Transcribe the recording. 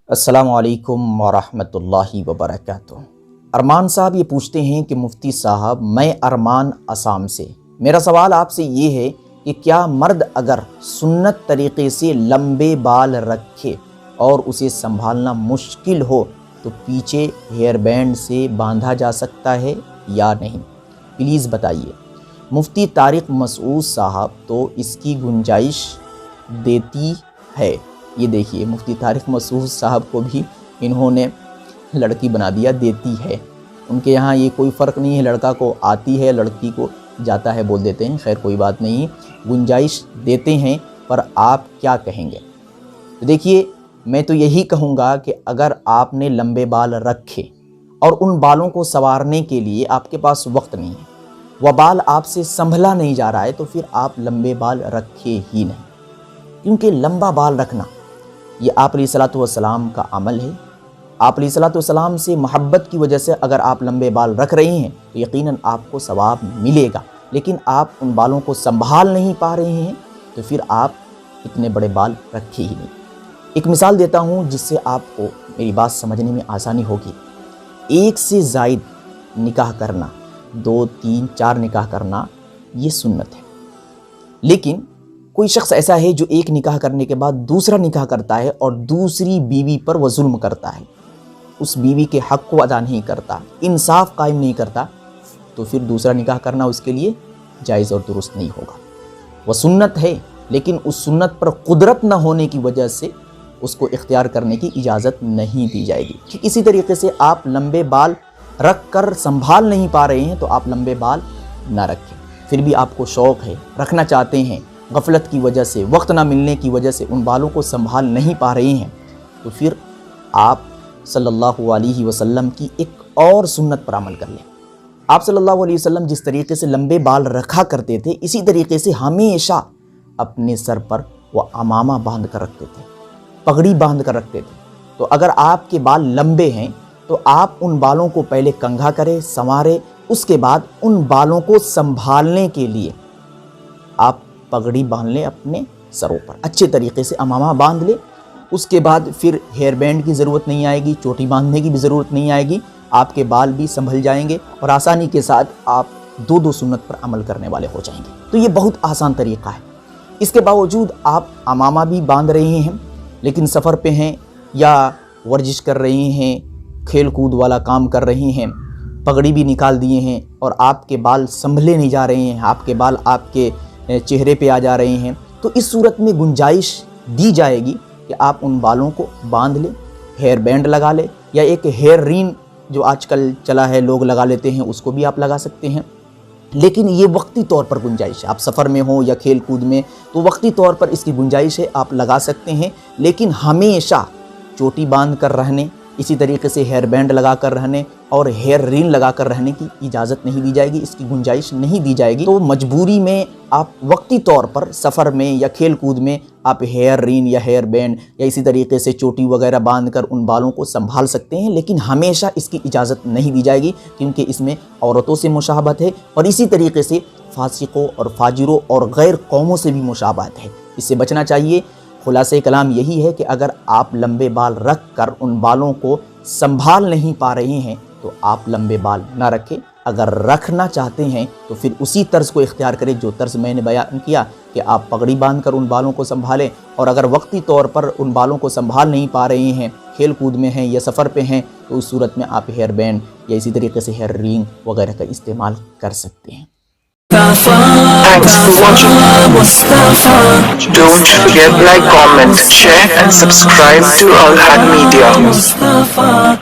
السلام علیکم ورحمۃ اللہ وبرکاتہ۔ ارمان صاحب یہ پوچھتے ہیں کہ مفتی صاحب میں ارمان اسام سے، میرا سوال آپ سے یہ ہے کہ کیا مرد اگر سنت طریقے سے لمبے بال رکھے اور اسے سنبھالنا مشکل ہو تو پیچھے ہیئر بینڈ سے باندھا جا سکتا ہے یا نہیں؟ پلیز بتائیے۔ مفتی طارق مسعود صاحب تو اس کی گنجائش دیتی ہے۔ یہ دیکھیے، مفتی طارق مسعود صاحب کو بھی انہوں نے لڑکی بنا دیا، دیتی ہے۔ ان کے یہاں یہ کوئی فرق نہیں ہے، لڑکا کو آتی ہے، لڑکی کو جاتا ہے بول دیتے ہیں۔ خیر کوئی بات نہیں، گنجائش دیتے ہیں، پر آپ کیا کہیں گے؟ دیکھیے، میں تو یہی کہوں گا کہ اگر آپ نے لمبے بال رکھے اور ان بالوں کو سنوارنے کے لیے آپ کے پاس وقت نہیں ہے، وہ بال آپ سے سنبھلا نہیں جا رہا ہے، تو پھر آپ لمبے بال رکھے ہی نہیں، کیونکہ لمبا بال رکھنا یہ آپ علیہ الصلوۃ والسلام کا عمل ہے۔ آپ علیہ الصلوۃ والسلام سے محبت کی وجہ سے اگر آپ لمبے بال رکھ رہے ہیں تو یقیناً آپ کو ثواب ملے گا، لیکن آپ ان بالوں کو سنبھال نہیں پا رہے ہیں تو پھر آپ اتنے بڑے بال رکھے ہی نہیں۔ ایک مثال دیتا ہوں جس سے آپ کو میری بات سمجھنے میں آسانی ہوگی۔ ایک سے زائد نکاح کرنا، 2، 3، 4 نکاح کرنا یہ سنت ہے، لیکن کوئی شخص ایسا ہے جو ایک نکاح کرنے کے بعد دوسرا نکاح کرتا ہے اور دوسری بیوی پر وہ ظلم کرتا ہے، اس بیوی کے حق کو ادا نہیں کرتا، انصاف قائم نہیں کرتا، تو پھر دوسرا نکاح کرنا اس کے لیے جائز اور درست نہیں ہوگا۔ وہ سنت ہے، لیکن اس سنت پر قدرت نہ ہونے کی وجہ سے اس کو اختیار کرنے کی اجازت نہیں دی جائے گی۔ ٹھیک اسی طریقے سے آپ لمبے بال رکھ کر سنبھال نہیں پا رہے ہیں تو آپ لمبے بال نہ رکھیں۔ پھر بھی آپ کو شوق ہے، رکھنا چاہتے ہیں، غفلت کی وجہ سے، وقت نہ ملنے کی وجہ سے ان بالوں کو سنبھال نہیں پا رہے ہیں، تو پھر آپ صلی اللہ علیہ وسلم کی ایک اور سنت پر عمل کر لیں۔ آپ صلی اللہ علیہ وسلم جس طریقے سے لمبے بال رکھا کرتے تھے، اسی طریقے سے ہمیشہ اپنے سر پر وہ عمامہ باندھ کر رکھتے تھے، پگڑی باندھ کر رکھتے تھے۔ تو اگر آپ کے بال لمبے ہیں تو آپ ان بالوں کو پہلے کنگھا کریں، سنواریں، اس کے بعد ان بالوں کو سنبھالنے کے لیے آپ پگڑی باندھ لیں، اپنے سروں پر اچھے طریقے سے عمامہ باندھ لیں۔ اس کے بعد پھر ہیئر بینڈ کی ضرورت نہیں آئے گی، چوٹی باندھنے کی بھی ضرورت نہیں آئے گی، آپ کے بال بھی سنبھل جائیں گے اور آسانی کے ساتھ آپ 2 سنت پر عمل کرنے والے ہو جائیں گے۔ تو یہ بہت آسان طریقہ ہے۔ اس کے باوجود آپ عمامہ بھی باندھ رہے ہیں، لیکن سفر پہ ہیں یا ورزش کر رہے ہیں، کھیل کود والا کام کر رہے ہیں، پگڑی بھی نکال دیے ہیں اور آپ کے بال سنبھلے نہیں جا رہے ہیں، آپ کے بال آپ کے چہرے پہ آ جا رہے ہیں، تو اس صورت میں گنجائش دی جائے گی کہ آپ ان بالوں کو باندھ لیں، ہیئر بینڈ لگا لیں، یا ایک ہیئر رین جو آج کل چلا ہے لوگ لگا لیتے ہیں، اس کو بھی آپ لگا سکتے ہیں۔ لیکن یہ وقتی طور پر گنجائش ہے، آپ سفر میں ہوں یا کھیل کود میں تو وقتی طور پر اس کی گنجائش ہے، آپ لگا سکتے ہیں، لیکن ہمیشہ چوٹی باندھ کر رہنے، اسی طریقے سے ہیئر بینڈ لگا کر رہنے اور ہیئر رین لگا کر رہنے کی اجازت نہیں دی جائے گی، اس کی گنجائش نہیں دی جائے گی۔ تو مجبوری میں آپ وقتی طور پر سفر میں یا کھیل کود میں آپ ہیئر رین یا ہیئر بینڈ یا اسی طریقے سے چوٹی وغیرہ باندھ کر ان بالوں کو سنبھال سکتے ہیں، لیکن ہمیشہ اس کی اجازت نہیں دی جائے گی، کیونکہ اس میں عورتوں سے مشابہت ہے اور اسی طریقے سے فاسقوں اور فاجروں اور غیر قوموں سے بھی مشابہت ہے، اس سے بچنا چاہیے۔ خلاصہ کلام یہی ہے کہ اگر آپ لمبے بال رکھ کر ان بالوں کو سنبھال نہیں پا رہے ہیں تو آپ لمبے بال نہ رکھیں۔ اگر رکھنا چاہتے ہیں تو پھر اسی طرز کو اختیار کریں جو طرز میں نے بیان کیا، کہ آپ پگڑی باندھ کر ان بالوں کو سنبھالیں، اور اگر وقتی طور پر ان بالوں کو سنبھال نہیں پا رہے ہیں، کھیل کود میں ہیں یا سفر پہ ہیں، تو اس صورت میں آپ ہیئر بینڈ یا اسی طریقے سے ہیئر رنگ وغیرہ کا استعمال کر سکتے ہیں۔ Thanks for watching. Don't forget like, comment, share and subscribe to Al Had Media.